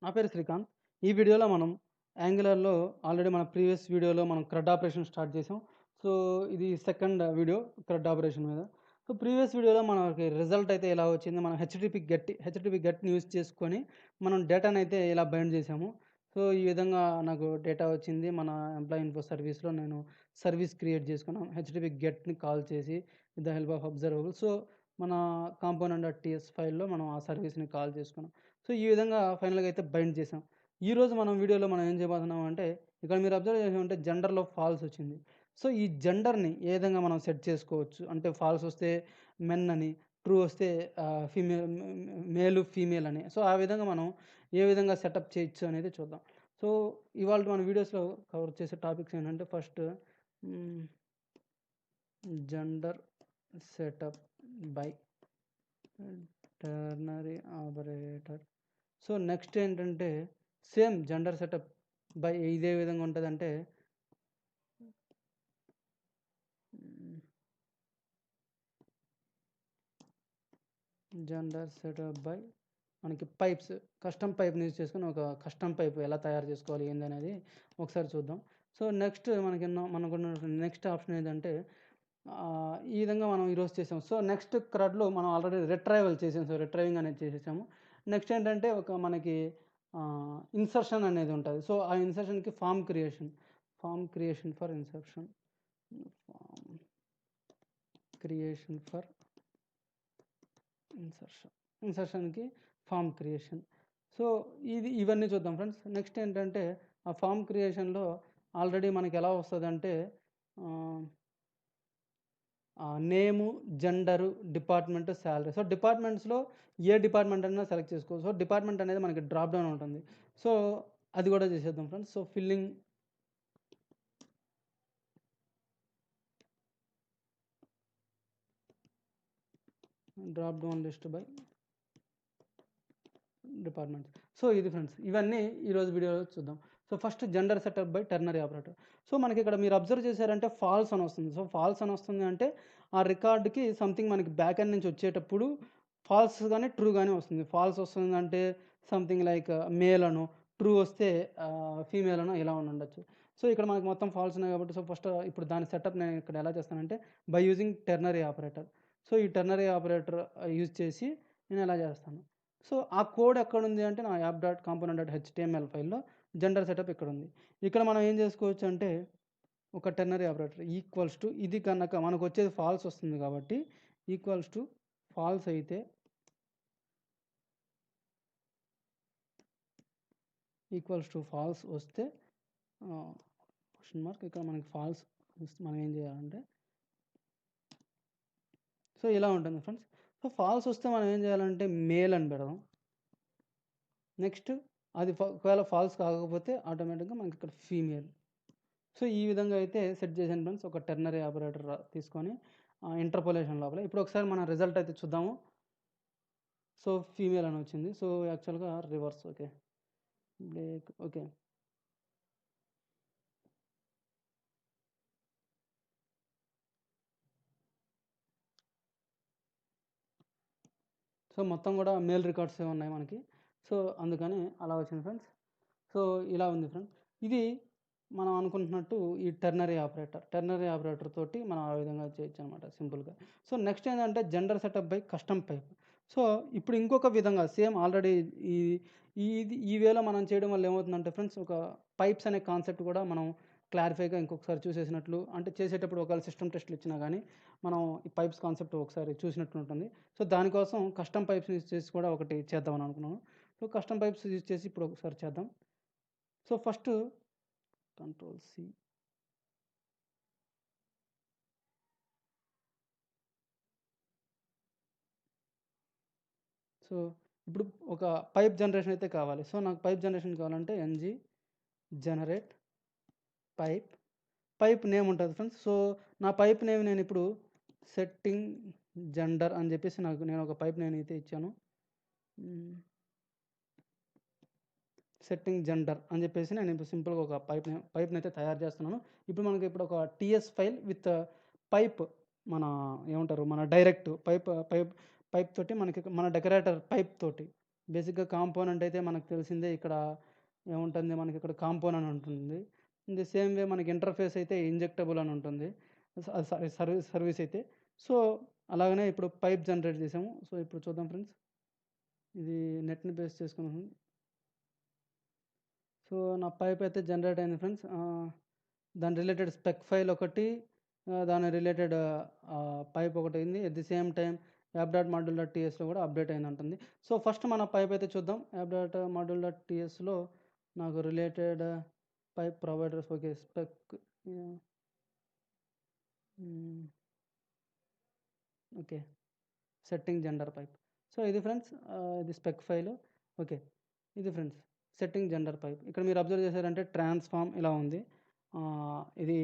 నా పేరు శ్రీకాంత్. ఈ వీడియోలో మనం యాంగులర్‌లో ఆల్రెడీ మన ప్రీవియస్ వీడియోలో మనం క్రడ్ ఆపరేషన్ స్టార్ట్ చేసాం. సో, ఇది సెకండ్ వీడియో క్రడ్ ఆపరేషన్ మీద. సో, ప్రీవియస్ వీడియోలో మనకి రిజల్ట్ అయితే ఇలా వచ్చింది. మనం హెచ్‌టిటిపి గెట్‌ని యూజ్ చేసుకొని మనం డేటానైతే ఇలా బైండ్ చేసాము. సో, ఈ విధంగా నాకు డేటా వచ్చింది. మన ఎంప్లాయీ ఇన్ఫో సర్వీస్‌లో నేను సర్వీస్ క్రియేట్ చేసుకున్నాం. హెచ్‌టిటిపి గెట్‌ని కాల్ చేసి with the help of observable. So, మన కాంపోనెంట్.టీఎస్ ఫైల్‌లో మనం ఆ సర్వీస్‌ని కాల్ చేసుకున్నాం. సో, ఈ విధంగా ఫైనల్‌గా అయితే బైండ్ చేసాం. ఈరోజు మనం వీడియోలో మనం ఏం చేయబోతున్నాం అంటే, ఇక్కడ మీరు అబ్జర్వ్ చేసి ఉంటే జెండర్‌లో ఫాల్స్ వచ్చింది. సో, ఈ జెండర్‌ని ఏ విధంగా మనం సెట్ చేసుకోవచ్చు? అంటే ఫాల్స్ వస్తే మెన్ అని, ట్రూ వస్తే ఫీమేల్ మేలు, ఫీమేల్ అని. సో, ఆ విధంగా మనం ఏ విధంగా సెటప్ చేయొచ్చు అనేది చూద్దాం. సో, ఇవాల్టి మన వీడియోస్‌లో కవర్ చేసే టాపిక్స్ ఏంటంటే ఫస్ట్ హ్మ్, gender setup by ternary operator. So, next ఏంటంటే సేమ్ జెండర్ సెటప్ బై ఇదే విధంగా ఉంటదంటే హ్మ్, జెండర్ సెటప్ బై మనకి పైప్స్ కస్టమ్ పైప్‌ని యూజ్ చేసుకొని ఒక కస్టమ్ పైప్ ఎలా తయారు చేసుకోవాలి ఏందనేది ఒకసారి చూద్దాం. సో, నెక్స్ట్ మనకున్న నెక్స్ట్ ఆప్షన్ ఏదంటే ఈ విధంగా మనం ఈరోజు చేసాం. సో, నెక్స్ట్ క్రడ్‌లో మనం ఆల్రెడీ రిట్రైవల్ చేసాం. సో, రిట్రైవింగ్ అనేది చేసేసాము. నెక్స్ట్ ఏంటంటే ఒక మనకి ఇన్సర్షన్ అనేది ఉంటది. సో, ఆ ఇన్సర్షన్‌కి form creation for insertion. Form creation for insertion. ఇన్సర్షన్‌కి ఫార్మ్ క్రియేషన్. సో, ఇవన్నీ చూద్దాం ఫ్రెండ్స్. నెక్స్ట్ ఏంటంటే ఆ ఫార్మ్ క్రియేషన్‌లో ఆల్రెడీ మనకి ఎలా వస్తదంటే ఆహ్, నేము, జెండరు, డిపార్ట్‌మెంట్, సాలరీ. సో, డిపార్ట్‌మెంట్స్‌లో ఏ డిపార్ట్‌మెంట్ అన్నా సెలెక్ట్ చేసుకోవచ్చు. సో, డిపార్ట్‌మెంట్ అనేది మనకి డ్రాప్ డౌన్ ఉంటుంది. సో, అది కూడా చేసేద్దాం friends. So, filling drop down list by departments. So, ఇది ఫ్రెండ్స్. ఇవన్నీ ఈరోజు వీడియోలో చూద్దాం. So, first gender setup by ternary operator. So, మనకి ఇక్కడ మీరు అబ్జర్వ్ చేశారంటే ఫాల్స్ అని వస్తుంది. సో, ఫాల్స్ అని వస్తుంది అంటే ఆ రికార్డ్‌కి సంథింగ్ మనకి బ్యాక్ ఎండ్ నుంచి వచ్చేటప్పుడు ఫాల్స్ గాని, ట్రూ గాని వస్తుంది. ఫాల్స్ వస్తుందంటే సంథింగ్ లైక్ మేల్ అనో, ట్రూ వస్తే ఫీమేల్ అనో ఇలా ఉండొచ్చు. సో, ఇక్కడ మనకు మొత్తం ఫాల్స్ ఉన్నాయి కాబట్టి సో, ఫస్ట్ ఇప్పుడు దాని సెటప్ నేను ఇక్కడ ఎలా చేస్తానంటే by using ternary operator. So, ఈ టెర్నరీ ఆపరేటర్ యూజ్ చేసి నేను ఎలా చేస్తాను. సో, ఆ కోడ్ ఎక్కడుంది అంటే నా app dot component dot HTML ఫైల్‌లో జెండర్ సెటప్ ఇక్కడుంది. ఇక్కడ మనం ఏం చేసుకోవచ్చు అంటే ఒక టెర్నరీ ఆపరేటర్ ఈక్వల్స్ టు ఇది కనుక మనకొచ్చేది ఫాల్స్ వస్తుంది కాబట్టి ఈక్వల్స్ టు ఫాల్స్ అయితే ఈక్వల్స్ టు ఫాల్స్ వస్తే క్వెషన్ మార్క్ ఇక్కడ మనకి ఫాల్స్ వస్తే మనం ఏం చేయాలంటే సో, ఇలా ఉంటుంది ఫ్రెండ్స్. సో, ఫాల్స్ వస్తే మనం ఏం చేయాలంటే మేల్ అని పెడదాం. నెక్స్ట్ అది ఒకవేళ ఫాల్స్ కాకపోతే ఆటోమేటిక్‌గా మనకి ఇక్కడ ఫీమేల్. సో, ఈ విధంగా అయితే సెట్ చేశాను ఫ్రెండ్స్. ఒక టెర్నరీ ఆపరేటర్ తీసుకొని ఇంటర్పోలేషన్ లోపల. ఇప్పుడు ఒకసారి మన రిజల్ట్ అయితే చూద్దాము. సో, ఫీమేల్ అని వచ్చింది. సో, యాక్చువల్‌గా reverse okay. Break okay. So, మొత్తం కూడా మేల్ రికార్డ్సే ఉన్నాయి మనకి. సో, అందుకని అలా వచ్చింది ఫ్రెండ్స్. సో, ఇలా ఉంది ఫ్రెండ్స్. ఇది మనం అనుకుంటున్నట్టు ఈ టెర్నరీ ఆపరేటర్ తోటి మనం ఆ విధంగా చేయొచ్చనమాట సింపుల్‌గా. సో, నెక్స్ట్ ఏందంటే gender setup by custom pipe. So, ఇప్పుడు ఇంకొక విధంగా సేమ్ ఆల్రెడీ ఈ ఈ వేలో మనం చేయడం వల్ల ఏమవుతుందంటే ఫ్రెండ్స్ ఒక పైప్స్ అనే కాన్సెప్ట్ కూడా మనం క్లారిఫైగా ఇంకొకసారి చూసేసినట్లు అంటే చేసేటప్పుడు ఒకవేళ సిస్టమ్ టెస్ట్‌లు ఇచ్చినా గానీ మనం ఈ పైప్స్ కాన్సెప్ట్ ఒకసారి చూసినట్లు ఉంటుంది. సో, దానికోసం కస్టమ్ పైప్స్‌ని యూజ్ చేసి కూడా ఒకటి చేద్దామని అనుకున్నాను. సో, కస్టమ్ పైప్స్ యూజ్ చేసి ఇప్పుడు ఒకసారి చేద్దాం. So, first control C. So, ఇప్పుడు ఒక పైప్ జనరేషన్ అయితే కావాలి. సో, నాకు పైప్ జనరేషన్ కావాలంటే NG generate pipe. Pipe name ఉంటది ఫ్రెండ్స్. సో, నా పైప్ నేమ్ నేనిప్పుడు సెట్టింగ్ జెండర్ అని చెప్పేసి నేను ఒక పైప్ నేమ్ అయితే ఇచ్చాను. హ్మ్. సెట్టింగ్ జెండర్ అని చెప్పేసి నేను ఇప్పుడు సింపుల్‌గా ఒక పైప్‌నైతే తయారు చేస్తున్నాను. ఇప్పుడు మనకి ఇప్పుడు ఒక టీఎస్ ఫైల్ విత్ పైప్ మన ఏమంటారు మన డైరెక్ట్ పైప్ తోటి మనకి మన డెకరేటర్ పైప్ తోటి. బేసిక్‌గా కాంపోనెంట్ అయితే మనకు తెలిసిందే. ఇక్కడ ఏముంటుంది, మనకి ఇక్కడ కాంపోనెంట్ ఉంటుంది. ఇన్ ది సేమ్ వే మనకి ఇంటర్ఫేస్ అయితే ఇంజెక్టబుల్ అని ఉంటుంది. సారీ, సర్వీస్ అయితే. సో, అలాగనే ఇప్పుడు పైప్ జనరేట్ చేసాము. సో, ఇప్పుడు చూద్దాం ఫ్రెండ్స్. ఇది నెట్‌ని బేస్ చేసుకొని. సో, నా పైప్ అయితే జనరేట్ అయింది ఫ్రెండ్స్. దాని రిలేటెడ్ స్పెక్ ఫైల్ ఒకటి, దాని రిలేటెడ్ పైప్ ఒకటయింది. At the same time app dot module dot టీఎస్‌లో కూడా అప్డేట్ అయిందంటుంది. సో, ఫస్ట్ మన పైప్ అయితే చూద్దాం. యాప్ డాట్ మాడ్యూల్ డాట్ టీఎస్‌లో నాకు related pipe providers okay. Spec yeah! Hmm. Okay. Setting gender pipe. So, ఇది ఫ్రెండ్స్ ఇది స్పెక్ ఫైలు. ఓకే. ఇది ఫ్రెండ్స్ సెట్టింగ్ జెండర్ పైప్. ఇక్కడ మీరు అబ్జర్వ్ చేశారంటే ట్రాన్స్‌ఫార్మ్ ఇలా ఉంది. ఇది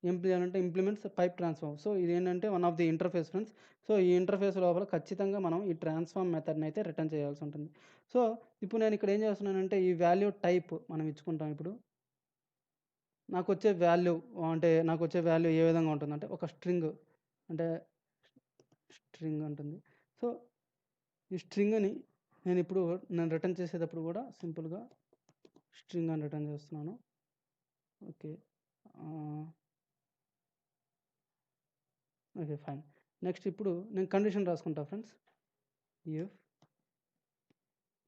ఏం చేయాలంటే ఇంప్లిమెంట్స్ పైప్ ట్రాన్స్‌ఫార్మ్. సో, ఇదేంటంటే one of the interface friends. So, ఈ ఇంటర్ఫేస్ లోపల ఖచ్చితంగా మనం ఈ ట్రాన్స్‌ఫార్మ్ మెథడ్‌ని అయితే రిటర్న్ చేయాల్సి ఉంటుంది. సో, ఇప్పుడు నేను ఇక్కడ ఏం చేస్తున్నానంటే ఈ వాల్యూ టైప్ మనం ఇచ్చుకుంటాం ఇప్పుడు. నాకొచ్చే వాల్యూ అంటే నాకొచ్చే వాల్యూ ఏ విధంగా ఉంటుందంటే ఒక స్ట్రింగ్ అంటే స్ట్రింగ్ ఉంటుంది. సో, ఈ స్ట్రింగ్‌ని నేను రిటర్న్ చేసేటప్పుడు కూడా సింపుల్‌గా స్ట్రింగ్ అని రిటర్న్ చేస్తున్నాను. ఓకే. ఆహ్, ఓకే. ఫైన్. నెక్స్ట్ ఇప్పుడు నేను కండిషన్ రాసుకుంటా ఫ్రెండ్స్. ఇఫ్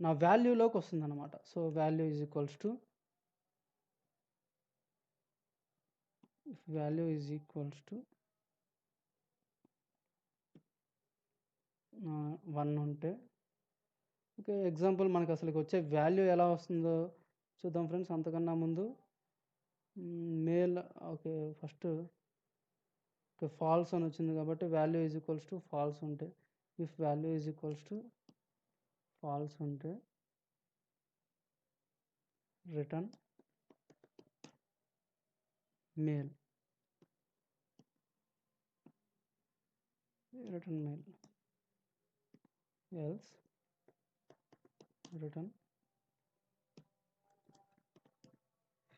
నా వాల్యూలోకి వస్తుందన్నమాట. So, value is equals to if value is equals to 1 ఉంటే ఓకే. ఎగ్జాంపుల్ మనకు అసలుకి వచ్చే వాల్యూ ఎలా వస్తుందో చూద్దాం ఫ్రెండ్స్. అంతకన్నా ముందు male okay. First okay. False అని వచ్చింది కాబట్టి value is equals to false ఉంటే if value is equals to false ఉంటే return male return male else return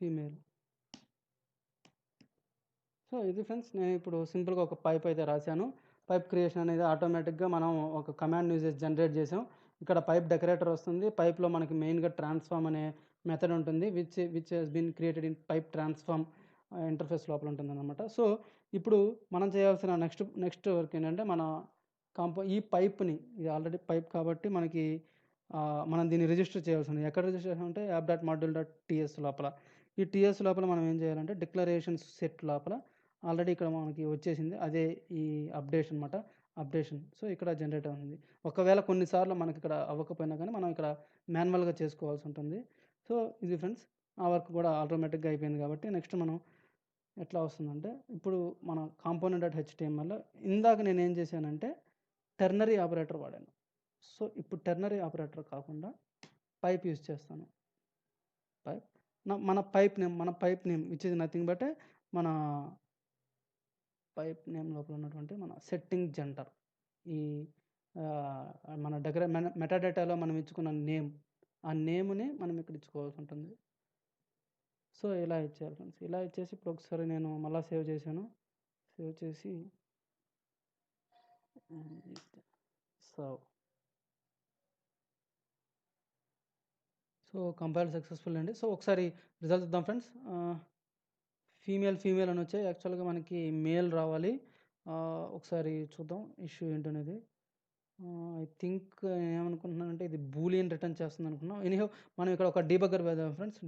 female. So, ఇది ఫ్రెండ్స్ నేను ఇప్పుడు సింపుల్‌గా ఒక పైప్ అయితే రాశాను. పైప్ క్రియేషన్ అనేది ఆటోమేటిక్‌గా మనం ఒక కమాండ్ యూజ్ చేసి జనరేట్ చేసాం. ఇక్కడ పైప్ డెకరేటర్ వస్తుంది. పైప్‌లో మనకి మెయిన్‌గా ట్రాన్స్‌ఫార్మ్ అనే మెథడ్ ఉంటుంది. Which has been created in pipe transform interface లోపల ఉంటుందన్నమాట. సో, ఇప్పుడు మనం చేయాల్సిన నెక్స్ట్ వర్క్ ఏంటంటే మన ఈ పైప్‌ని ఇది ఆల్రెడీ పైప్ కాబట్టి మనకి మనం దీన్ని రిజిస్టర్ చేయాల్సి ఉంది. ఎక్కడ రిజిస్టర్ చేసామంటే app dot module dot TS లోపల. ఈ టీఎస్ లోపల మనం ఏం చేయాలంటే డిక్లరేషన్స్ సెట్ లోపల ఆల్రెడీ ఇక్కడ మనకి వచ్చేసింది. అదే ఈ అప్డేషన్ అనమాట. అప్డేషన్. సో, ఇక్కడ జనరేట్ అవుతుంది. ఒకవేళ కొన్నిసార్లు మనకి ఇక్కడ అవ్వకపోయినా కానీ మనం ఇక్కడ మాన్యువల్‌గా చేసుకోవాల్సి ఉంటుంది. సో, ఇది ఫ్రెండ్స్ ఆ వర్క్ కూడా ఆటోమేటిక్‌గా అయిపోయింది కాబట్టి నెక్స్ట్ మనం ఎట్లా వస్తుందంటే ఇప్పుడు మన కాంపోనెంట్ డాట్ హెచ్టీఎంఎల్‌లో ఇందాక నేనేం చేశానంటే టెర్నరీ ఆపరేటర్ వాడాను. సో, ఇప్పుడు టెర్నరీ ఆపరేటర్ కాకుండా పైప్ యూజ్ చేస్తాను. పైప్ మన pipe name which is nothing but మన పైప్ నేమ్ లోపల ఉన్నటువంటి మన సెట్టింగ్ జెండర్. ఈ మన మెటాడేటాలో మనం ఇచ్చుకున్న నేమ్, ఆ నేమ్‌ని మనం ఇక్కడ ఇచ్చుకోవాల్సి ఉంటుంది. సో, ఇలా ఇచ్చేయాలి ఫ్రెండ్స్. ఇలా ఇచ్చేసి ఇప్పుడు ఒకసారి నేను మళ్ళా సేవ్ చేశాను. సేవ్ చేసి సర్వ్. సో, కంపైల్ సక్సెస్‌ఫుల్ అండి. సో, ఒకసారి రిజల్ట్ చూద్దాం ఫ్రెండ్స్. ఫీమేల్ అని వచ్చాయి. యాక్చువల్‌గా మనకి మేల్ రావాలి. ఒకసారి చూద్దాం ఇష్యూ ఏంటనేది. ఐ థింక్ నేనేమనుకుంటున్నానంటే ఇది బూలియన్ రిటర్న్ చేస్తుందనుకున్నాం. ఎనీహౌ మనం ఇక్కడ ఒక డీబగ్గర్ పెడదాం ఫ్రెండ్స్.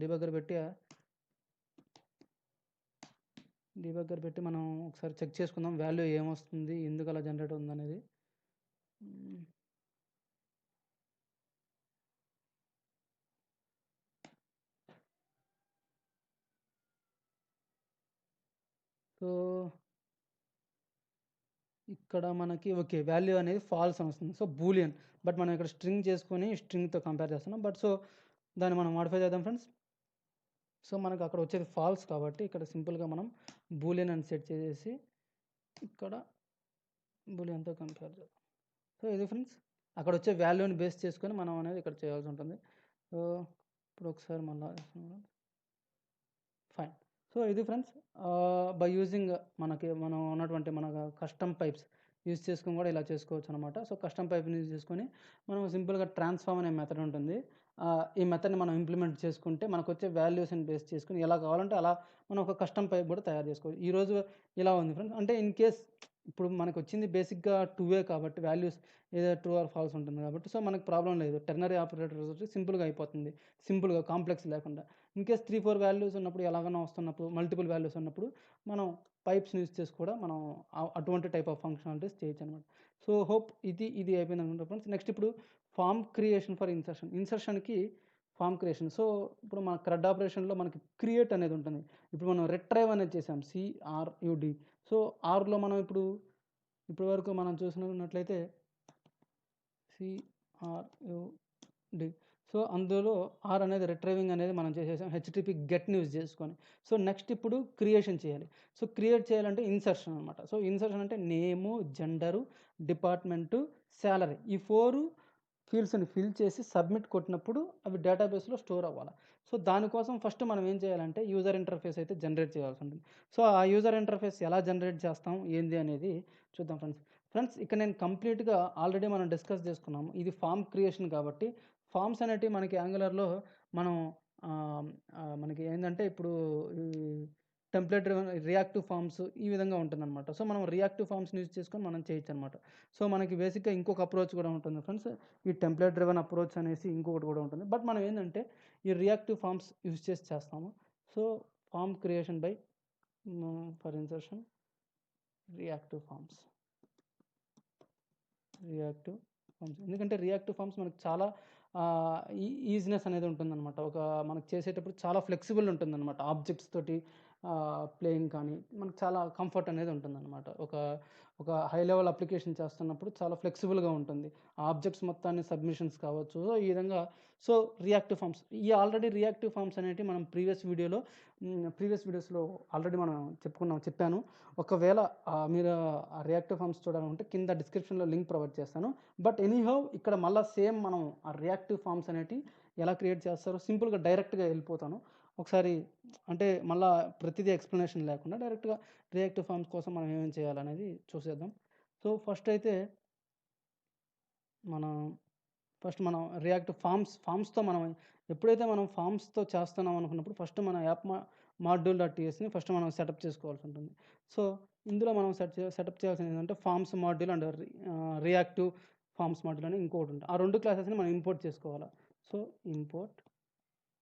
డీబగ్గర్ పెట్టి మనం ఒకసారి చెక్ చేసుకుందాం. వాల్యూ ఏమొస్తుంది? ఎందుకు అలా జనరేట్ అవుతుందనేది. హ్మ్. సో, ఇక్కడ మనకి ఓకే. వాల్యూ అనేది ఫాల్స్ అని వస్తుంది. So, Boolean. బట్ మనం ఇక్కడ స్ట్రింగ్ చేసుకొని స్ట్రింగ్‌తో కంపేర్ చేస్తున్నాం. బట్ సో, దాన్ని మనం మోడిఫై చేద్దాం ఫ్రెండ్స్. సో, మనకు అక్కడ వచ్చేది ఫాల్స్ కాబట్టి ఇక్కడ సింపుల్‌గా మనం బూలియన్ అని సెట్ చేసేసి ఇక్కడ బూలియన్‌తో కంపేర్ చేద్దాం. సో, ఇది ఫ్రెండ్స్ అక్కడ వచ్చే వాల్యూని బేస్ చేసుకొని మనం అనేది ఇక్కడ చేయాల్సి ఉంటుంది. సో, ఇప్పుడు ఒకసారి మళ్ళా ఫైన్. సో, ఇది ఫ్రెండ్స్ బై యూజింగ్ మనం ఉన్నటువంటి మన కస్టమ్ పైప్స్ యూజ్ చేసుకొని కూడా ఇలా చేసుకోవచ్చు అనమాట. సో కస్టమ్ పైప్ని యూజ్ చేసుకొని మనం సింపుల్గా ట్రాన్స్ఫార్మ్ అనే మెథడ్ ఉంటుంది. ఈ మెథడ్ని మనం ఇంప్లిమెంట్ చేసుకుంటే మనకు వచ్చే వాల్యూస్ని బేస్ చేసుకొని ఎలా కావాలంటే అలా మనం ఒక కస్టమ్ పైప్ కూడా తయారు చేసుకోవచ్చు. ఈరోజు ఇలా ఉంది ఫ్రెండ్స్. అంటే ఇన్ కేస్ ఇప్పుడు మనకు వచ్చింది బేసిక్గా 2 కాబట్టి వాల్యూస్ ఏదో ట్రూ ఆర్ ఫాల్స్ ఉంటుంది కాబట్టి సో మనకు ప్రాబ్లం లేదు. టెర్నరీ ఆపరేటర్ సింపుల్గా అయిపోతుంది. సింపుల్గా కాంప్లెక్స్ లేకుండా. ఇన్ కేస్ 3, 4 వాల్యూస్ ఉన్నప్పుడు ఎలాగైనా వస్తున్నప్పుడు మల్టిపుల్ వాల్యూస్ ఉన్నప్పుడు మనం పైప్స్ని యూజ్ చేసి కూడా మనం అటువంటి టైప్ ఆఫ్ ఫంక్షనాలిటీస్ చేయొచ్చు అనమాట. సో హోప్ ఇది అయిపోయింది అనుకుంటా ఫ్రెండ్స్. నెక్స్ట్ ఇప్పుడు ఫామ్ క్రియేషన్ ఫర్ ఇన్సర్షన్కి ఫామ్ క్రియేషన్. సో ఇప్పుడు మన క్రడ్ ఆపరేషన్లో మనకి క్రియేట్ అనేది ఉంటుంది. ఇప్పుడు మనం రిట్రైవ్ అనేది చేసాం CRUD. సో ఆర్లో మనం ఇప్పటి వరకు మనం చూసినట్లయితే CRUD. సో అందులో ఆర్ అనేది రిట్రైవింగ్ అనేది మనం చేసేసాం HTTP గెట్ని యూజ్ చేసుకొని. సో నెక్స్ట్ ఇప్పుడు క్రియేషన్ చేయాలి. సో క్రియేట్ చేయాలంటే ఇన్సర్షన్ అనమాట. సో ఇన్సర్షన్ అంటే నేము, జెండరు, డిపార్ట్మెంటు, శాలరీ ఈ 4 ఫీల్డ్స్ని ఫిల్ చేసి సబ్మిట్ కొట్టినప్పుడు అవి డేటాబేస్లో స్టోర్ అవ్వాలి. సో దానికోసం ఫస్ట్ మనం ఏం చేయాలంటే యూజర్ ఇంటర్ఫేస్ అయితే జనరేట్ చేయాల్సి ఉంటుంది. సో ఆ యూజర్ ఇంటర్ఫేస్ ఎలా జనరేట్ చేస్తాం ఏంది అనేది చూద్దాం ఫ్రెండ్స్. ఇక్కడ నేను కంప్లీట్గా ఆల్రెడీ మనం డిస్కస్ చేసుకున్నాము. ఇది ఫామ్ క్రియేషన్ కాబట్టి ఫామ్స్ అనేటివి మనకి యాంగులర్లో మనం మనకి ఏంటంటే ఇప్పుడు ఈ టెంప్లెట్ డ్రివెన్ రియాక్టివ్ ఫామ్స్ ఈ విధంగా ఉంటుందన్నమాట. సో మనం రియాక్టివ్ ఫామ్స్ని యూజ్ చేసుకొని మనం చేయొచ్చు అనమాట. సో మనకి బేసిక్గా ఇంకొక అప్రోచ్ కూడా ఉంటుంది ఫ్రెండ్స్. ఈ టెంప్లెట్ డ్రివెన్ అప్రోచ్ అనేసి ఇంకొకటి కూడా ఉంటుంది. బట్ మనం ఏంటంటే ఈ రియాక్టివ్ ఫామ్స్ యూజ్ చేసి చేస్తాము. So form creation by for insertion reactive forms ఎందుకంటే రియాక్టివ్ ఫామ్స్ మనకు చాలా ఈజినెస్ అనేది ఉంటుందన్నమాట. మనకు చేసేటప్పుడు చాలా ఫ్లెక్సిబుల్ ఉంటుందన్నమాట. ఆబ్జెక్ట్స్ తోటి ప్లేయింగ్ కానీ మనకు చాలా కంఫర్ట్ అనేది ఉంటుందన్నమాట. ఒక హై లెవెల్ అప్లికేషన్ చేస్తున్నప్పుడు చాలా ఫ్లెక్సిబుల్గా ఉంటుంది. ఆబ్జెక్ట్స్ మొత్తాన్ని సబ్మిషన్స్ కావచ్చు. సో ఈ విధంగా reactive forms already reactive forms అనేవి మనం ప్రీవియస్ వీడియోస్లో ఆల్రెడీ మనం చెప్పాను. ఒకవేళ మీరు ఆ రియాక్టివ్ ఫామ్స్ చూడాలంటే కింద డిస్క్రిప్షన్లో లింక్ ప్రొవైడ్ చేస్తాను. బట్ ఎనీహౌ ఇక్కడ మళ్ళీ సేమ్ మనం ఆ రియాక్టివ్ ఫామ్స్ అనేవి ఎలా క్రియేట్ చేస్తారో సింపుల్గా డైరెక్ట్గా వెళ్ళిపోతాను. ఒకసారి అంటే మళ్ళీ ప్రతిదీ ఎక్స్ప్లెనేషన్ లేకుండా డైరెక్ట్గా రియాక్టివ్ ఫామ్స్ కోసం మనం ఏమేమి చేయాలనేది చూసేద్దాం. సో ఫస్ట్ మనం రియాక్టివ్ ఫామ్స్తో మనం ఎప్పుడైతే మనం ఫామ్స్తో చేస్తున్నాం అనుకున్నప్పుడు ఫస్ట్ మన యాప్ మాడ్యూల్.ts ఫస్ట్ మనం సెటప్ చేసుకోవాల్సి ఉంటుంది. సో ఇందులో మనం సెటప్ చేయాల్సింది ఏంటంటే forms module and reactive forms module అని ఇంకోటి ఉంటుంది. ఆ 2 క్లాసెస్ని మనం ఇంపోర్ట్ చేసుకోవాలి. సో ఇంపోర్ట్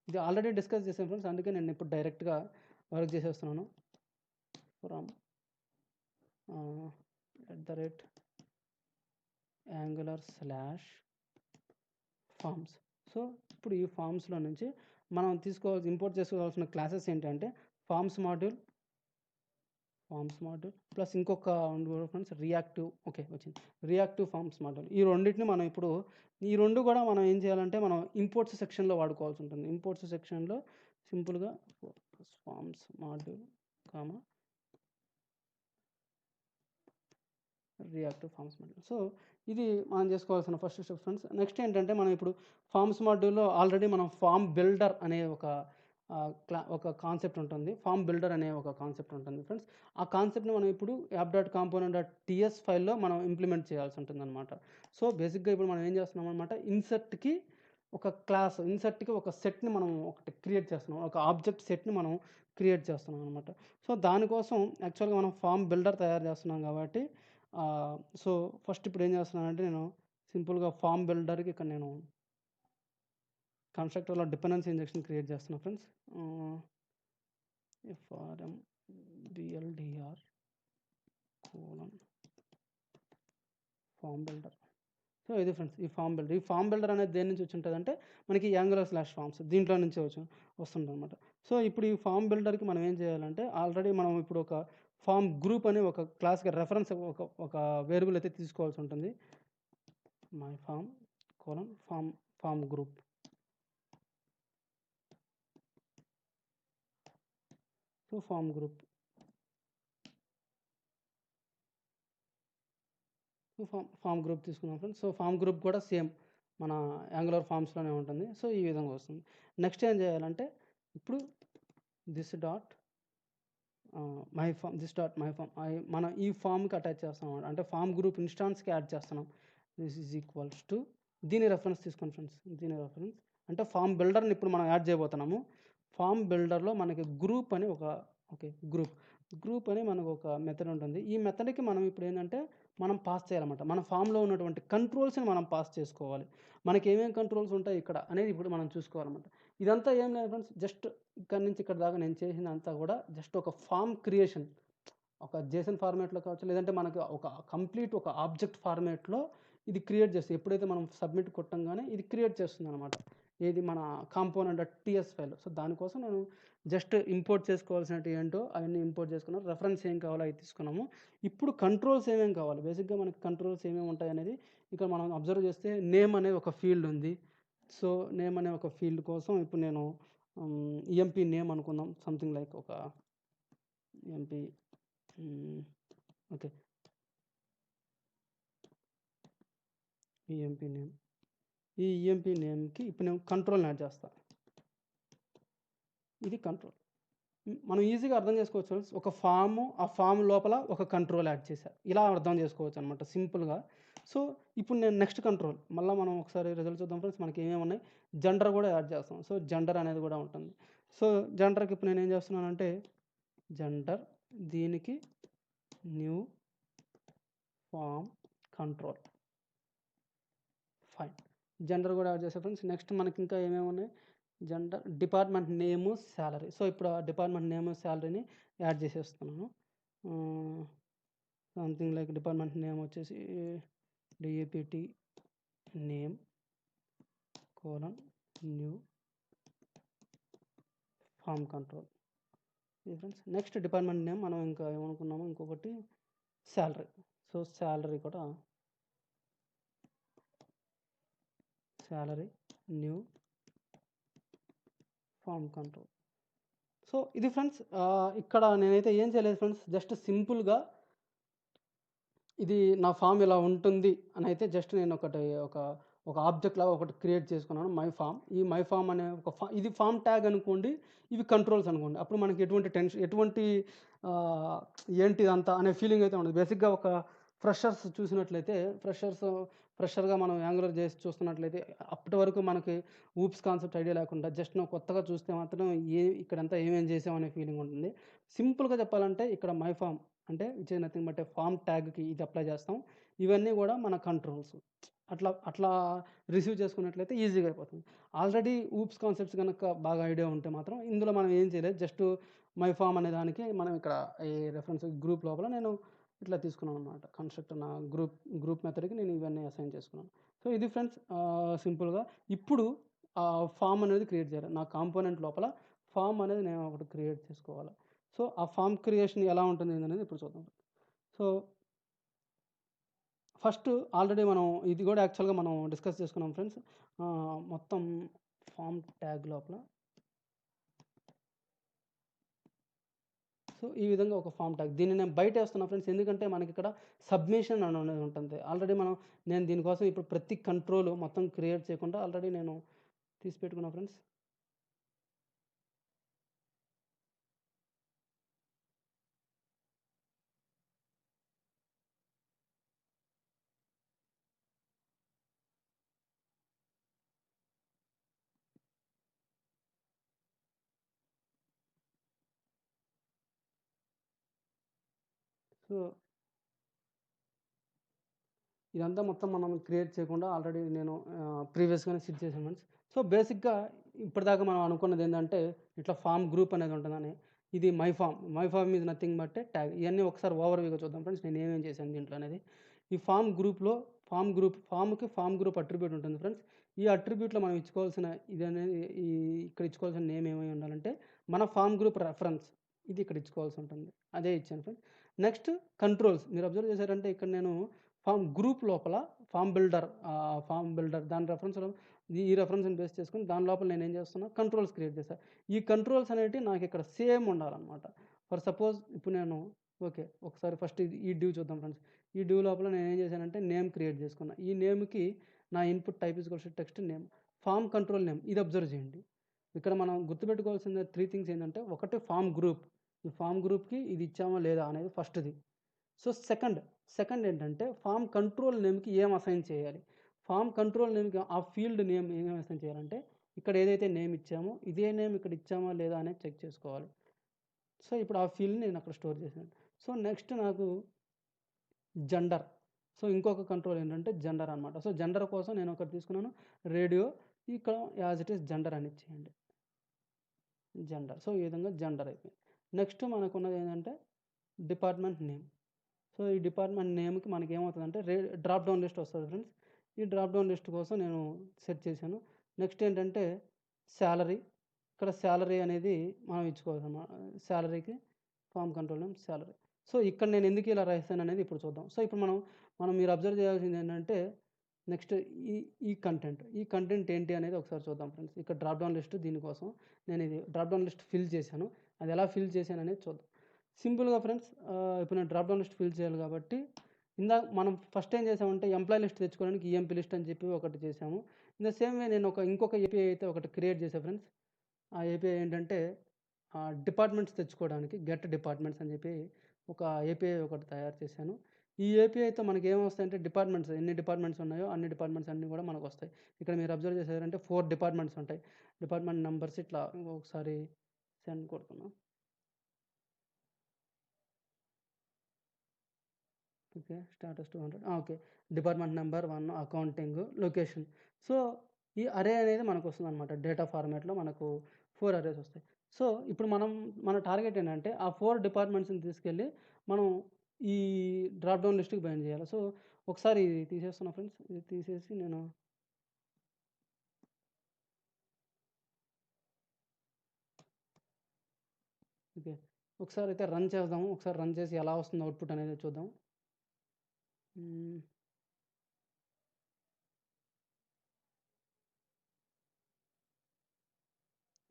ఇది ఆల్రెడీ డిస్కస్ చేసాను ఫ్రెండ్స్. అందుకే నేను ఇప్పుడు డైరెక్ట్గా వర్క్ చేసేస్తున్నాను. ఫ్రమ్ @angular/ఫామ్స్. సో ఇప్పుడు ఈ ఫామ్స్లో నుంచి మనం ఇంపోర్ట్ చేసుకోవాల్సిన క్లాసెస్ ఏంటంటే ఫామ్స్ మాడ్యూల్ ప్లస్ ఇంకొక ఫ్రెండ్స్ రియాక్టివ్ ఫామ్స్ మాడ్యూల్. ఈ రెండింటిని మనం ఇప్పుడు ఈ రెండు కూడా మనం ఏం చేయాలంటే మనం ఇంపోర్ట్స్ సెక్షన్లో వాడుకోవాల్సి ఉంటుంది. ఇంపోర్ట్స్ సెక్షన్లో సింపుల్గా forms module reactive forms module. So ఇది మనం చేసుకోవాల్సిన ఫస్ట్ స్టెప్ ఫ్రెండ్స్. నెక్స్ట్ ఏంటంటే మనం ఇప్పుడు ఫామ్స్ మాడ్యూల్లో ఆల్రెడీ మనం ఫామ్ బిల్డర్ అనే ఒక కాన్సెప్ట్ ఉంటుంది. ఫామ్ బిల్డర్ అనే ఒక కాన్సెప్ట్ ఉంటుంది ఫ్రెండ్స్. ఆ కాన్సెప్ట్ని మనం ఇప్పుడు app.component.ts ఫైల్లో మనం ఇంప్లిమెంట్ చేయాల్సి ఉంటుంది అనమాట. సో బేసిక్గా ఇప్పుడు మనం ఏం చేస్తున్నాం అనమాట, ఇన్సర్ట్కి ఒక సెట్ని మనం ఒకటి క్రియేట్ చేస్తున్నాం. ఒక ఆబ్జెక్ట్ సెట్ని మనం క్రియేట్ చేస్తున్నాం అనమాట. సో దానికోసం యాక్చువల్గా మనం ఫామ్ బిల్డర్ తయారు చేస్తున్నాం కాబట్టి సో ఫస్ట్ ఇప్పుడు ఏం చేస్తున్నానంటే నేను సింపుల్గా ఫామ్ బిల్డర్కి ఇక్కడ నేను కన్స్ట్రక్టర్లో డిపెండెన్సీ ఇంజెక్షన్ క్రియేట్ చేస్తున్నాను friends. FRM BLDR form builder. So ఇది ఫ్రెండ్స్ ఈ ఫామ్ బిల్డర్ అనేది దేని నుంచి వచ్చి ఉంటుంది అంటే మనకి యాంగులర్/ఫామ్స్ దీంట్లో నుంచి వస్తుంది అనమాట. సో ఇప్పుడు ఈ ఫామ్ బిల్డర్కి మనం ఏం చేయాలంటే ఆల్రెడీ మనం ఇప్పుడు ఒక ఫామ్ గ్రూప్ అని ఒక క్లాస్కి రెఫరెన్స్ ఒక వేరియబుల్ అయితే తీసుకోవాల్సి ఉంటుంది. My form group. So form group తీసుకున్నాం ఫ్రెండ్స్. సో ఫామ్ గ్రూప్ కూడా సేమ్ మన యాంగులర్ ఫామ్స్లోనే ఉంటుంది. సో ఈ విధంగా వస్తుంది. నెక్స్ట్ ఏం చేయాలంటే ఇప్పుడు this dot my form this dot my form మనం ఈ ఫామ్కి అటాచ్ చేస్తాం అన్నమాట. అంటే ఫామ్ గ్రూప్ ఇన్స్టాన్స్కి యాడ్ చేస్తున్నాం. దిస్ ఈజ్ ఈక్వల్స్ టు దీని రెఫరెన్స్ తీసుకోండి ఫ్రెండ్స్. దీని రెఫరెన్స్ అంటే ఫామ్ బిల్డర్ని ఇప్పుడు మనం యాడ్ చేయబోతున్నాము. ఫామ్ బిల్డర్లో మనకి గ్రూప్ అని ఒక గ్రూప్ అని మనకు ఒక మెథడ్ ఉంటుంది. ఈ మెథడ్కి మనం ఇప్పుడు ఏంటంటే మనం పాస్ చేయాలన్నమాట. మన ఫామ్లో ఉన్నటువంటి కంట్రోల్స్ని మనం పాస్ చేసుకోవాలి. మనకి ఏమేమి కంట్రోల్స్ ఉంటాయి ఇక్కడ అనేది ఇప్పుడు మనం చూసుకోవాలన్నమాట. ఇదంతా ఏం లేదు ఫ్రెండ్స్, జస్ట్ ఇక్కడి నుంచి ఇక్కడ దాకా నేను చేసినంతా కూడా జస్ట్ ఒక ఫామ్ క్రియేషన్, ఒక జేసన్ ఫార్మాట్లో కావచ్చు, లేదంటే మనకి ఒక కంప్లీట్ ఒక ఆబ్జెక్ట్ ఫార్మాట్లో ఇది క్రియేట్ చేస్తుంది. ఎప్పుడైతే మనం సబ్మిట్ కొట్టంగానే ఇది క్రియేట్ చేస్తుంది అనమాట. ఏది మన కాంపోనెంట్ టీఎస్ ఫైల్. సో దానికోసం నేను జస్ట్ ఇంపోర్ట్ చేసుకోవాల్సినట్టు ఏంటో అవన్నీ ఇంపోర్ట్ చేసుకున్నాను. రెఫరెన్స్ ఏం కావాలో అవి తీసుకున్నాము. ఇప్పుడు కంట్రోల్స్ ఏమేమి కావాలి, బేసిక్గా మనకి కంట్రోల్స్ ఏమేమి ఉంటాయి అనేది ఇక్కడ మనం అబ్జర్వ్ చేస్తే నేమ్ అనే ఒక ఫీల్డ్ ఉంది. సో నేమ్ అనే ఒక ఫీల్డ్ కోసం ఇప్పుడు నేను ఈఎంపీ నేమ్ అనుకుందాం, సంథింగ్ లైక్ ఒక ఈఎంపీ ఓకే ఈఎంపీ నేమ్. ఈ ఈఎంపీ నేమ్కి ఇప్పుడు నేను కంట్రోల్ యాడ్ చేస్తాను. ఇది కంట్రోల్. మనం ఈజీగా అర్థం చేసుకోవచ్చు. ఒక ఫాము, ఆ ఫామ్ లోపల ఒక కంట్రోల్ యాడ్ చేశారు, ఇలా అర్థం చేసుకోవచ్చు అనమాట సింపుల్గా. సో ఇప్పుడు నేను నెక్స్ట్ కంట్రోల్ మళ్ళీ మనం ఒకసారి రిజల్ట్ చూద్దాం ఫ్రెండ్స్. మనకి ఏమేమి ఉన్నాయి, జెండర్ కూడా యాడ్ చేస్తాం. సో జెండర్ అనేది కూడా ఉంటుంది. సో జెండర్కి ఇప్పుడు నేను ఏం చేస్తున్నానంటే జెండర్, దీనికి new form control, fine. Gender కూడా యాడ్ చేస్తాం ఫ్రెండ్స్. నెక్స్ట్ మనకి ఇంకా ఏమేమి ఉన్నాయి, gender, department name, salary. So ఇప్పుడు ఆ డిపార్ట్మెంట్ నేము శాలరీని యాడ్ చేసేస్తున్నాను. సంథింగ్ లైక్ డిపార్ట్మెంట్ నేమ్ వచ్చేసి DAPT name colon new form control. Friends next department name మనం ఇంకా ఏమనుకున్నాము, ఇంకొకటి శాలరీ. సో శాలరీ కూడా salary new form control. So ఇది ఫ్రెండ్స్. ఇక్కడ నేనైతే ఏం చేయలేదు ఫ్రెండ్స్, జస్ట్ సింపుల్గా ఇది నా ఫామ్ ఇలా ఉంటుంది అని అయితే జస్ట్ నేను ఒక ఆబ్జెక్ట్ లాగా ఒకటి క్రియేట్ చేసుకున్నాను, మై ఫామ్. ఈ మై ఫామ్ అనే ఇది ఫామ్ ట్యాగ్ అనుకోండి, ఇవి కంట్రోల్స్ అనుకోండి. అప్పుడు మనకి ఎటువంటి టెన్షన్, ఎటువంటి ఏంటి అంతా అనే ఫీలింగ్ అయితే ఉండదు. బేసిక్గా ఒక ఫ్రెషర్స్ చూసినట్లయితే, ఫ్రెషర్గా మనం యాంగులర్ చేసి చూస్తున్నట్లయితే అప్పటి వరకు మనకి ఊప్స్ కాన్సెప్ట్ ఐడియా లేకుండా జస్ట్ నువ్వు కొత్తగా చూస్తే మాత్రం ఇక్కడంతా ఏమేం చేసామనే ఫీలింగ్ ఉంటుంది. సింపుల్గా చెప్పాలంటే ఇక్కడ మై ఫామ్ అంటే which is nothing but form ట్యాగ్కి ఇది అప్లై చేస్తాం. ఇవన్నీ కూడా మన కంట్రోల్స్. అట్లా రిసీవ్ చేసుకున్నట్లయితే ఈజీగా అయిపోతుంది. ఆల్రెడీ ఊప్స్ కాన్సెప్ట్స్ కనుక బాగా ఐడియా ఉంటే మాత్రం ఇందులో మనం ఏం చేయలేదు, జస్ట్ మై ఫామ్ అనే దానికి మనం ఇక్కడ ఈ రెఫరెన్స్ గ్రూప్ లోపల నేను ఇట్లా తీసుకున్నాను అనమాట. కన్స్ట్రక్ట్ నా గ్రూప్ మెథడ్కి నేను ఇవన్నీ అసైన్ చేసుకున్నాను. సో ఇది ఫ్రెండ్స్ సింపుల్గా. ఇప్పుడు ఆ ఫామ్ అనేది క్రియేట్ చేయాలి. నా కాంపోనెంట్ లోపల ఫామ్ అనేది నేను ఒకటి క్రియేట్ చేసుకోవాలి. సో ఆ ఫామ్ క్రియేషన్ ఎలా ఉంటుంది అనేది ఇప్పుడు చూద్దాం. సో ఫస్ట్ ఆల్రెడీ మనం ఇది కూడా యాక్చువల్గా మనం డిస్కస్ చేసుకున్నాం ఫ్రెండ్స్. మొత్తం ఫామ్ ట్యాగ్ లోపల సో ఈ విధంగా ఒక ఫామ్ ట్యాగ్, దీన్ని నేను బయట వేస్తున్నా ఫ్రెండ్స్, ఎందుకంటే మనకి ఇక్కడ సబ్మిషన్ అనేది ఉంటుంది. ఆల్రెడీ నేను దీనికోసం ఇప్పుడు ప్రతి కంట్రోల్ మొత్తం క్రియేట్ చేయకుండా ఆల్రెడీ నేను తీసి పెట్టుకున్నా ఫ్రెండ్స్. సో ఇదంతా మొత్తం మనం క్రియేట్ చేయకుండా ఆల్రెడీ నేను ప్రీవియస్గానే సెట్ చేశాను ఫ్రెండ్స్. సో బేసిక్గా ఇప్పటిదాకా మనం అనుకున్నది ఏంటంటే ఇట్లా ఫామ్ గ్రూప్ అనేది ఉంటుందని. ఇది my form is nothing but tag. ఇవన్నీ ఒకసారి ఓవర్వ్యూగా చూద్దాం ఫ్రెండ్స్, నేను ఏమేమి చేశాను దీంట్లో అనేది. ఈ ఫామ్ గ్రూప్లో ఫామ్కి ఫామ్ గ్రూప్ అట్రిబ్యూట్ ఉంటుంది ఫ్రెండ్స్. ఈ అట్రిబ్యూట్లో మనం ఇచ్చుకోవాల్సిన ఇది అనేది ఇక్కడ ఇచ్చుకోవాల్సిన నేమ్ ఏమై ఉండాలంటే మన ఫామ్ గ్రూప్ రెఫరెన్స్, ఇది ఇక్కడ ఇచ్చుకోవాల్సి ఉంటుంది. అదే ఇచ్చాను ఫ్రెండ్స్. నెక్స్ట్ కంట్రోల్స్ మీరు అబ్జర్వ్ చేశారంటే ఇక్కడ నేను ఫామ్ గ్రూప్ లోపల ఫామ్ బిల్డర్ దాని రెఫరెన్స్లో ఈ రెఫరెన్స్ని బేస్ చేసుకుని దాని లోపల నేను ఏం చేస్తున్నా, కంట్రోల్స్ క్రియేట్ చేశాను. ఈ కంట్రోల్స్ అనేవి నాకు ఇక్కడ సేమ్ ఉండాలన్నమాట. ఫర్ సపోజ్ ఇప్పుడు నేను ఓకే ఒకసారి ఫస్ట్ ఈ డ్యూ చూద్దాం ఫ్రెండ్స్. ఈ డ్యూ లోపల నేను ఏం చేశానంటే నేమ్ క్రియేట్ చేసుకున్నా. ఈ నేమ్కి నా input type equals text name, form control name. ఇది అబ్జర్వ్ చేయండి. ఇక్కడ మనం గుర్తుపెట్టుకోవాల్సిన 3 థింగ్స్ ఏంటంటే, ఒకటి ఫామ్ గ్రూప్, ఈ ఫామ్ గ్రూప్కి ఇది ఇచ్చామా లేదా అనేది ఫస్ట్ది. సో సెకండ్ ఏంటంటే ఫామ్ కంట్రోల్ నేమ్కి ఏం అసైన్ చేయాలి. ఫామ్ కంట్రోల్ నేమ్కి ఆ ఫీల్డ్ నేమ్ ఏం అసైన్ చేయాలంటే ఇక్కడ ఏదైతే నేమ్ ఇచ్చామో ఇదే నేమ్ ఇక్కడ ఇచ్చామా లేదా అనేది చెక్ చేసుకోవాలి. సో ఇప్పుడు ఆ ఫీల్డ్ని నేను అక్కడ స్టోర్ చేశాను. సో నెక్స్ట్ నాకు జెండర్. సో ఇంకొక కంట్రోల్ ఏంటంటే జెండర్ అనమాట. సో జెండర్ కోసం నేను ఒకటి తీసుకున్నాను రేడియో, ఇక్కడ యాజ్ ఇట్ ఈస్ జెండర్ అని ఇచ్చేయండి. జెండర్. సో ఈ విధంగా జెండర్ అయిపోయింది. నెక్స్ట్ మనకున్నది ఏంటంటే డిపార్ట్మెంట్ నేమ్. సో ఈ డిపార్ట్మెంట్ నేమ్కి మనకి ఏమవుతుందంటే డ్రాప్ డౌన్ లిస్ట్ వస్తుంది ఫ్రెండ్స్. ఈ డ్రాప్ డౌన్ లిస్ట్ కోసం నేను సెట్ చేశాను. నెక్స్ట్ ఏంటంటే శాలరీ. ఇక్కడ శాలరీ అనేది మనం ఇచ్చుకోవాలి అన్నమాట. శాలరీకి form control name salary. So ఇక్కడ నేను ఎందుకు ఇలా రాశాను అనేది ఇప్పుడు చూద్దాం. సో ఇప్పుడు మనం మీరు అబ్జర్వ్ చేయాల్సింది ఏంటంటే నెక్స్ట్ ఈ కంటెంట్ ఏంటి అనేది ఒకసారి చూద్దాం ఫ్రెండ్స్. ఇక్కడ డ్రాప్ డౌన్ లిస్ట్ దీనికోసం నేను ఇది డ్రాప్ డౌన్ లిస్ట్ ఫిల్ చేశాను. అది ఎలా ఫిల్ చేశాను అనేది చూద్దాం. సింపుల్గా ఫ్రెండ్స్, ఇప్పుడు నేను డ్రాప్ డౌన్ లిస్ట్ ఫిల్ చేయాలి కాబట్టి ఇందాక మనం ఫస్ట్ ఏం చేసామంటే ఎంప్లాయీ లిస్ట్ తెచ్చుకోవడానికి ఈఎంపీ లిస్ట్ అని చెప్పి ఒకటి చేసాము. ఇన్ ద సేమ్ వే నేను ఇంకొక ఏపీఐ అయితే ఒకటి క్రియేట్ చేశాను ఫ్రెండ్స్. ఆ ఏపీఐ ఏంటంటే డిపార్ట్మెంట్స్ తెచ్చుకోవడానికి గెట్ డిపార్ట్మెంట్స్ అని చెప్పి ఒక ఏపీఐ ఒకటి తయారు చేశాను. ఈ ఏపీఐతో మనకి ఏమొస్తాయంటే డిపార్ట్మెంట్స్ ఎన్ని డిపార్ట్మెంట్స్ ఉన్నాయో అన్ని డిపార్ట్మెంట్స్ అన్నీ కూడా మనకు వస్తాయి. ఇక్కడ మీరు అబ్జర్వ్ చేశారంటే 4 డిపార్ట్మెంట్స్ ఉంటాయి. డిపార్ట్మెంట్ నెంబర్స్ ఇట్లా ఒకసారి సెండ్ కొడుతున్నాం. Okay, status 200. Okay, department number 1 accounting location. So ఈ అరే అనేది మనకు వస్తుంది అనమాట. డేటా ఫార్మాట్లో మనకు 4 అరేస్ వస్తాయి. సో ఇప్పుడు మన టార్గెట్ ఏంటంటే ఆ 4 డిపార్ట్మెంట్స్ని తీసుకెళ్ళి మనం ఈ డ్రాప్ డౌన్ లిస్ట్కి బైండ్ చేయాలి. సో ఒకసారి ఇది తీసేస్తున్నా ఫ్రెండ్స్. ఇది తీసేసి నేను ఓకే ఒకసారి అయితే రన్ చేద్దాము. ఒకసారి రన్ చేసి ఎలా వస్తుంది అవుట్పుట్ అనేది చూద్దాం.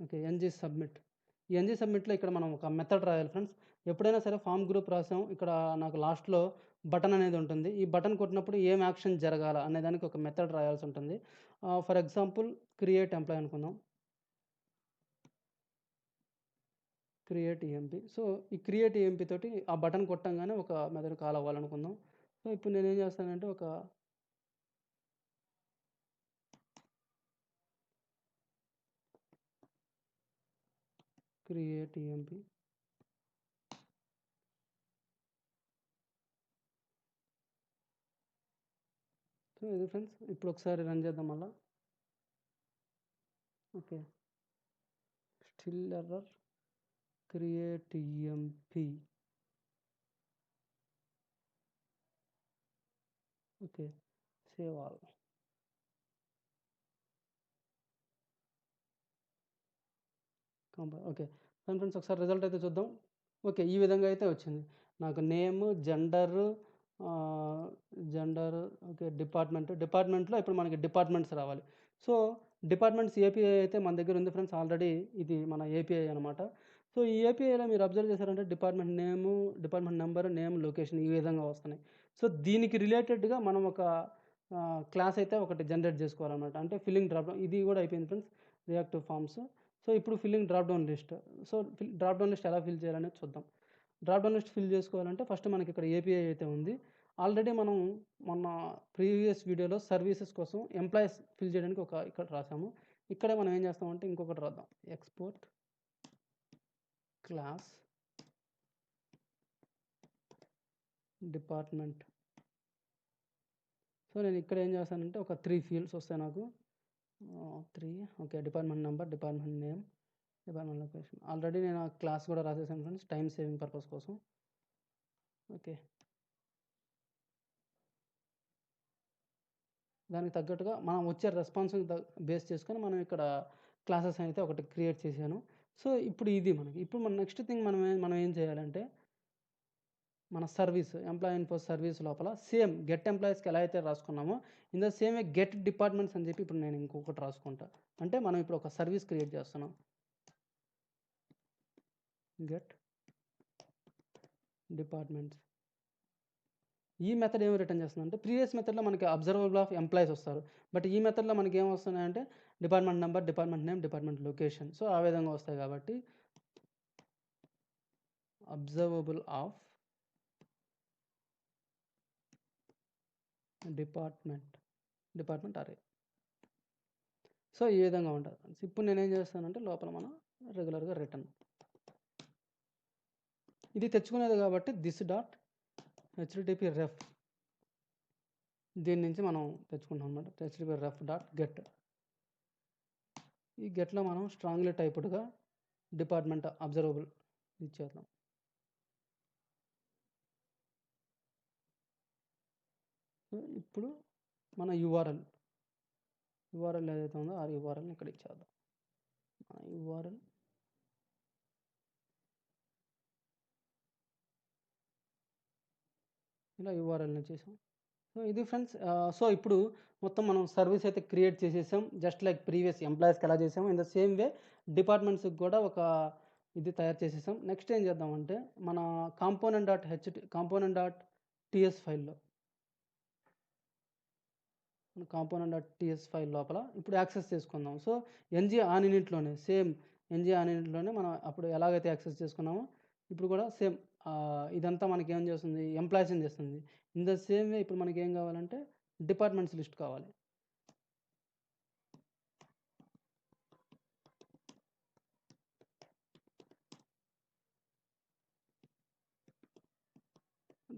Okay, NG submit. ఈ ఎన్జీ సబ్మిట్లో ఇక్కడ మనం ఒక మెథడ్ రాయాలి ఫ్రెండ్స్. ఎప్పుడైనా సరే ఫామ్ గ్రూప్ రాసాం, ఇక్కడ నాకు లాస్ట్లో బటన్ అనేది ఉంటుంది. ఈ బటన్ కొట్టినప్పుడు ఏం యాక్షన్ జరగాల అనేదానికి ఒక మెథడ్ రాయాల్సి ఉంటుంది. ఫర్ ఎగ్జాంపుల్ క్రియేట్ ఎంప్లాయ్ అనుకుందాం. Create EMP. సో ఈ క్రియేట్ ఈఎంపీ తోటి ఆ బటన్ కొట్టంగానే ఒక మెథడ్ కాల్ అవ్వాలనుకుందాం. సో ఇప్పుడు నేనేం చేస్తానంటే ఒక క్రియేట్ ఈఎంపీ. సో ఇది ఫ్రెండ్స్. ఇప్పుడు ఒకసారి రన్ చేద్దాం మళ్ళా. Okay, still error. Create EMP. Okay, save all. Okay friends, ఒకసారి రిజల్ట్ అయితే చూద్దాం. ఓకే, ఈ విధంగా అయితే వచ్చింది నాకు. నేమ్, జెండర్, ఓకే, డిపార్ట్మెంట్లో ఇప్పుడు మనకి డిపార్ట్మెంట్స్ రావాలి. సో డిపార్ట్మెంట్స్ ఏపీఐ అయితే మన దగ్గర ఉంది ఫ్రెండ్స్ ఆల్రెడీ. ఇది మన ఏపీఐ అనమాట. సో ఈ ఏపీఐలో మీరు అబ్జర్వ్ చేశారంటే డిపార్ట్మెంట్ నేము, డిపార్ట్మెంట్ నెంబర్, నేమ్, లొకేషన్ ఈ విధంగా వస్తున్నాయి. సో దీనికి రిలేటెడ్గా మనం ఒక క్లాస్ అయితే ఒకటి జనరేట్ చేసుకోవాలన్నమాట. అంటే ఫిల్లింగ్ డ్రాప్ డౌన్ ఇది కూడా అయిపోయింది ఫ్రెండ్స్, రియాక్టివ్ ఫామ్స్. సో ఇప్పుడు filling drop down list. So drop down list ఎలా ఫిల్ చేయాలనేది చూద్దాం. డ్రాప్ డౌన్ లిస్ట్ ఫిల్ చేసుకోవాలంటే ఫస్ట్ మనకి ఇక్కడ ఏపీఐ అయితే ఉంది. ఆల్రెడీ మనం మొన్న ప్రీవియస్ వీడియోలో సర్వీసెస్ కోసం ఎంప్లాయీస్ ఫిల్ చేయడానికి ఇక్కడ రాసాము. ఇక్కడే మనం ఏం చేస్తామంటే ఇంకొకటి రాద్దాం. Export class department. సో నేను ఇక్కడ ఏం చేస్తానంటే ఒక 3 ఫీల్డ్స్ వస్తాయి నాకు. 3. Okay, department number, department name, department location. Already నేను ఆ క్లాస్ కూడా రాసేసాను ఫ్రెండ్స్, టైం సేవింగ్ పర్పస్ కోసం. ఓకే, దానికి తగ్గట్టుగా మనం వచ్చే రెస్పాన్స్ని బేస్ చేసుకొని మనం ఇక్కడ క్లాసెస్ అయితే ఒకటి క్రియేట్ చేశాను. సో ఇప్పుడు ఇది ఇప్పుడు మన నెక్స్ట్ థింగ్ మనం ఏం చేయాలంటే మన సర్వీస్ ఎంప్లాయీ ఇన్ఫో సర్వీస్ లోపల సేమ్ గెట్ ఎంప్లాయీస్కి ఎలా అయితే రాసుకున్నామో in the same way get departments అని చెప్పి ఇప్పుడు నేను ఇంకొకటి రాసుకుంటా. అంటే మనం ఇప్పుడు ఒక సర్వీస్ క్రియేట్ చేస్తున్నాం. Get departments. ఈ మెథడ్ ఏమి రిటర్న్ చేస్తుందంటే ప్రీవియస్ మెథడ్లో మనకి అబ్జర్వబుల్ ఆఫ్ ఎంప్లాయీస్ వస్తారు. బట్ ఈ మెథడ్లో మనకి ఏం వస్తున్నాయంటే department number, department name, department location. So ఆ విధంగా వస్తాయి కాబట్టి అబ్జర్వబుల్ ఆఫ్ డిపార్ట్మెంట్ అరే. సో ఈ విధంగా ఉంటుంది ఫ్రెండ్స్. ఇప్పుడు నేనేం చేస్తానంటే లోపల మనం రెగ్యులర్గా రిటర్న్ ఇది తెచ్చుకునేది కాబట్టి దిస్ డాట్ హెచ్టిటిపి రెఫ్ దీని నుంచి మనం తెచ్చుకుంటాం అనమాట. HTTP ref dot get. ఈ గెట్లో మనం స్ట్రాంగ్లీ టైప్డ్గా డిపార్ట్మెంట్ అబ్జర్వబుల్ ఇచ్చేద్దాం. ఇప్పుడు మన యూఆర్ఎల్ ఏదైతే ఉందో ఆ యూఆర్ఎల్ని ఇక్కడ ఇచ్చేద్దాం. మన యూఆర్ఎల్ ఇలా యూఆర్ఎల్ని చేసాం. సో ఇది ఫ్రెండ్స్. సో ఇప్పుడు మొత్తం మనం సర్వీస్ అయితే క్రియేట్ చేసేసాం. జస్ట్ లైక్ ప్రీవియస్ ఎంప్లాయీస్కి ఎలా చేసాం ఇన్ ద సేమ్ వే డిపార్ట్మెంట్స్కి కూడా ఒక ఇది తయారు చేసేసాం. నెక్స్ట్ ఏం చేద్దామంటే మన కాంపోనెంట్.ts ఫైల్లో ఫైల్ లోపల ఇప్పుడు యాక్సెస్ చేసుకుందాం. సో ఎన్జీ ఆన్ యూనిట్లోనే మనం అప్పుడు ఎలాగైతే యాక్సెస్ చేసుకున్నామో ఇప్పుడు కూడా సేమ్ ఇదంతా మనకి ఏం చేస్తుంది, ఎంప్లాయీస్ అని చేస్తుంది. ఇన్ ద సేమ్ వే ఇప్పుడు మనకి ఏం కావాలంటే డిపార్ట్మెంట్స్ లిస్ట్ కావాలి.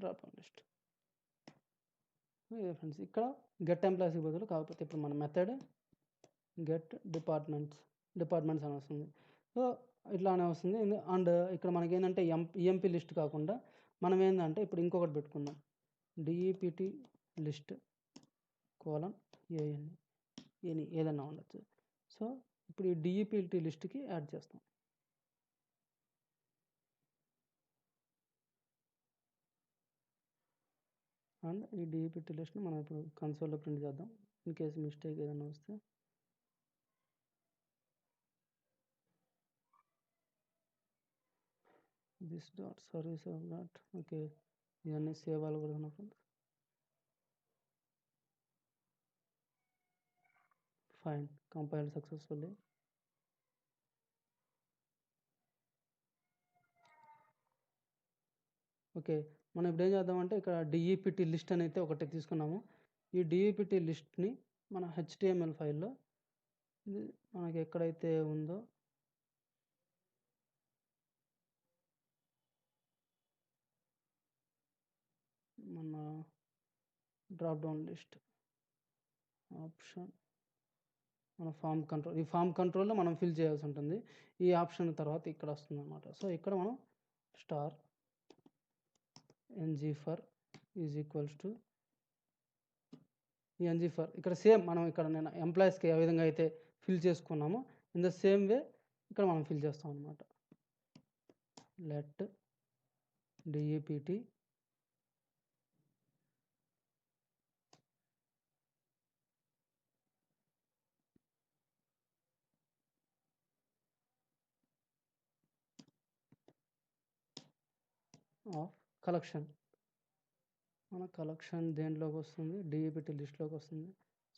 Drop down list friends. ఇక్కడ గెట్ ఎంప్లాయీస్కి బదులు కాకపోతే ఇప్పుడు మన మెథడ్ గెట్ డిపార్ట్మెంట్స్ అని వస్తుంది. సో ఇట్లానే వస్తుంది. అండ్ ఇక్కడ మనకి ఏంటంటే ఈఎంపీ లిస్ట్ కాకుండా మనం ఏంటంటే ఇప్పుడు ఇంకొకటి పెట్టుకుందాం, డిఈపిటి లిస్ట్ ఏఎన్ ఏదన్నా ఉండొచ్చు. సో ఇప్పుడు ఈ డిఈపిటి లిస్ట్కి యాడ్ చేస్తాం. అండ్ ఈ డిఈపిటి లిస్ట్ని మనం ఇప్పుడు కన్సోల్లో ప్రింట్ చేద్దాం. ఇన్ కేసు మిస్టేక్ ఏదైనా వస్తే this dot service dot okay ఇవన్నీ సేవ్ అవ్వాలి కూడా friends. Fine, compile successfully. Okay, మనం ఇప్పుడు ఏం చేద్దామంటే ఇక్కడ డిఈపిటి లిస్ట్ అని అయితే ఒకటి తీసుకున్నాము. ఈ డిఈపిటి లిస్ట్ని మన హెచ్టిఎంఎల్ ఫైల్లో ఇది మనకి ఎక్కడైతే ఉందో మన డ్రాప్ డౌన్ లిస్ట్ ఆప్షన్ మన ఈ ఫామ్ కంట్రోల్లో మనం ఫిల్ చేయాల్సి ఉంటుంది. ఈ ఆప్షన్ తర్వాత ఇక్కడ వస్తుంది అన్నమాట. సో ఇక్కడ మనం star ng_for is equals to ఈ ng_for ఇక్కడ సేమ్ మనం ఇక్కడ నేను ఎంప్లాయీస్కి ఏ విధంగా అయితే ఫిల్ చేసుకున్నామో ఇన్ ద సేమ్ వే ఇక్కడ మనం ఫిల్ చేస్తాం అనమాట. Let DEPT of collection. మన కలెక్షన్ దేంట్లోకి వస్తుంది, డిఈపిటి లిస్ట్లోకి వస్తుంది.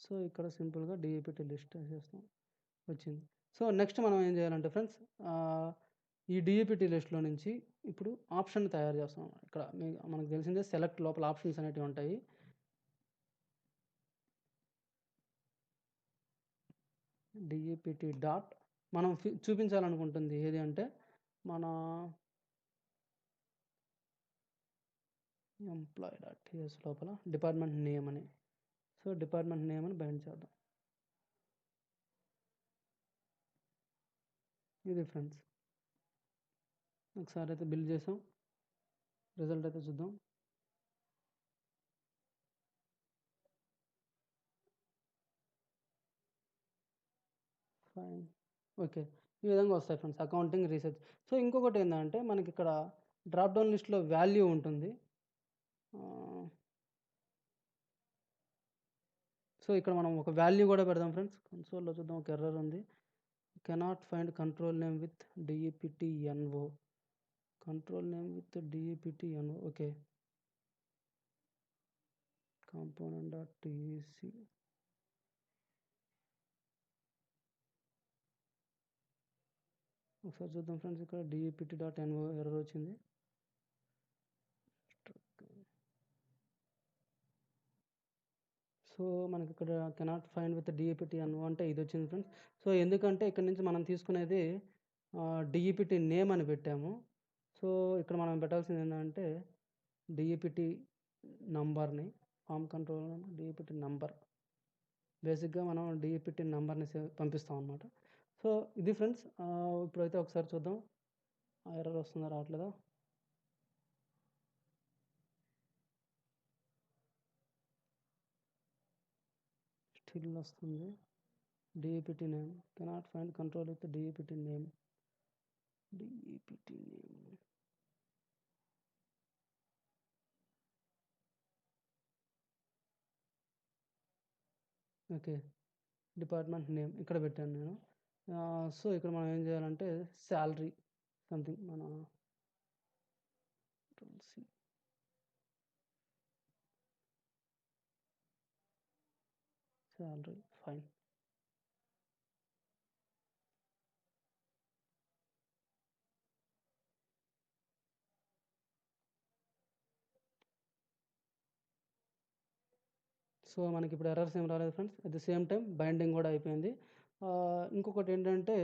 సో ఇక్కడ సింపుల్గా డిఈపిటి లిస్ట్ చేస్తాం, వచ్చింది. సో నెక్స్ట్ మనం ఏం చేయాలంటే ఫ్రెండ్స్ ఈ డిఈపిటి లిస్ట్లో నుంచి ఇప్పుడు ఆప్షన్ తయారు చేస్తాం. ఇక్కడ మనకు తెలిసిందే సెలెక్ట్ లోపల ఆప్షన్స్ అనేటివి ఉంటాయి. డిఈపిటి డాట్ మనం చూపించాలనుకుంటుంది ఏది అంటే మన employee.ts లోపల డిపార్ట్మెంట్ నేమ్ అని. సో డిపార్ట్మెంట్ నేమ్ అని బైండ్ చేద్దాం. ఇది ఫ్రెండ్స్, ఒకసారి అయితే బిల్డ్ చేసాం, రిజల్ట్ అయితే చూద్దాం. ఫైన్, ఓకే, ఈ విధంగా వస్తాయి ఫ్రెండ్స్ అకౌంటింగ్ రీసెర్చ్. సో ఇంకొకటి ఏంటంటే మనకి ఇక్కడ డ్రాప్ డౌన్ లిస్ట్లో వాల్యూ ఉంటుంది. సో ఇక్కడ మనం ఒక వాల్యూ కూడా పెడదాం ఫ్రెండ్స్. కన్సోల్లో చూద్దాం, ఒక ఎర్రర్ ఉంది, cannot find control name with DEPTNO. Control name with DEPTNO. Okay, component.tc ఒకసారి చూద్దాం ఫ్రెండ్స్. ఇక్కడ dipt.no ఎర్రర్ వచ్చింది. సో మనకి ఇక్కడ కెనాట్ ఫైండ్ విత్ డిఈపిటి అను అంటే ఇది వచ్చింది ఫ్రెండ్స్. సో ఎందుకంటే ఇక్కడ నుంచి మనం తీసుకునేది డిఈపిటి నేమ్ అని పెట్టాము. సో ఇక్కడ మనం పెట్టాల్సింది ఏంటంటే డిఈపిటి నంబర్ని ఫామ్ కంట్రోల్ డిఈపిటి నంబర్ బేసిక్గా మనం డిఈపిటి నంబర్ని పంపిస్తాం అనమాట. సో ఇది ఫ్రెండ్స్. ఇప్పుడైతే ఒకసారి చూద్దాం ఎర్రర్ వస్తుందా రావట్లేదా. స్టిల్ వస్తుంది. DEPT name cannot find control with DEPT name. DEPT name okay. Department name ఇక్కడ పెట్టాను నేను. సో ఇక్కడ మనం ఏం చేయాలంటే శాలరీ సంథింగ్ మన శాలరీ ఫైన్. సో మనకి ఇప్పుడు ఎర్రర్స్ ఏం రాలేదు friends. At the same time binding కూడా అయిపోయింది. ఇంకొకటి ఏంటంటే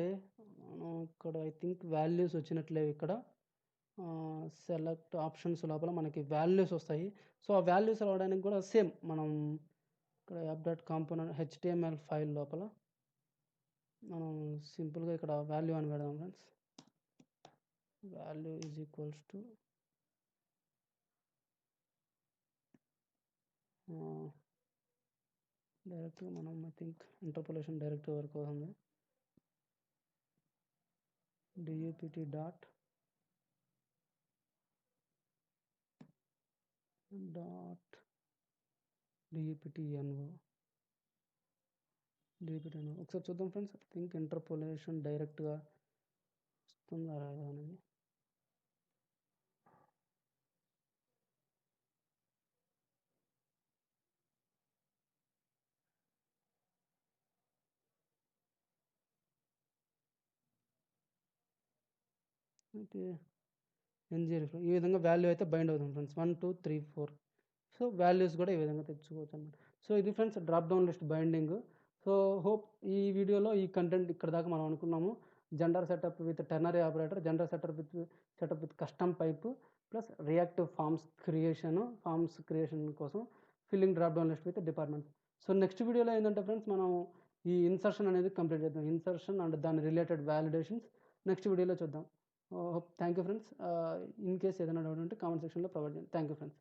మనం ఇక్కడ ఐ థింక్ వాల్యూస్ వచ్చినట్లేవు ఇక్కడ. సెలెక్ట్ ఆప్షన్స్ లోపల మనకి వాల్యూస్ వస్తాయి. సో ఆ వాల్యూస్ రావడానికి కూడా సేమ్ మనం ఇక్కడ app dot component HTML file లోపల మనం సింపుల్గా ఇక్కడ వాల్యూ అని పెడదాం friends. Value is equals to డైరెక్ట్గా మనం I think interpolation direct work అవుతుంది. డిఈపిటి డాట్ డిఈపిటిఎన్ఓ ఒకసారి చూద్దాం ఫ్రెండ్స్. ఐ థింక్ ఇంటర్పోలేషన్ డైరెక్ట్గా వస్తుందా రాదా అనేది. అయితే ఎన్జిఎల్ ఈ విధంగా వాల్యూ అయితే బైండ్ అవుతుంది ఫ్రెండ్స్. 1 2 3 4. సో వాల్యూస్ కూడా ఈ విధంగా తెచ్చుకోవచ్చు అన్నమాట. సో ఇది friends drop down list binding. So hope ఈ వీడియోలో ఈ కంటెంట్ ఇక్కడ దాకా మనం అనుకున్నాము. Gender setup with ternary operator, gender setup with custom pipe plus reactive forms creation కోసం filling drop down list with departments. So next వీడియోలో ఏంటంటే ఫ్రెండ్స్ మనం ఈ ఇన్సర్షన్ అనేది కంప్లీట్ చేద్దాం. ఇన్సర్షన్ అండ్ దాని రిలేటెడ్ వ్యాలిడేషన్స్ నెక్స్ట్ వీడియోలో చూద్దాం. Thank you friends. In case ఏదైనా డౌట్ ఉంటే కామెంట్ సెక్షన్లో ప్రొవైడ్ చేయండి. Thank you friends.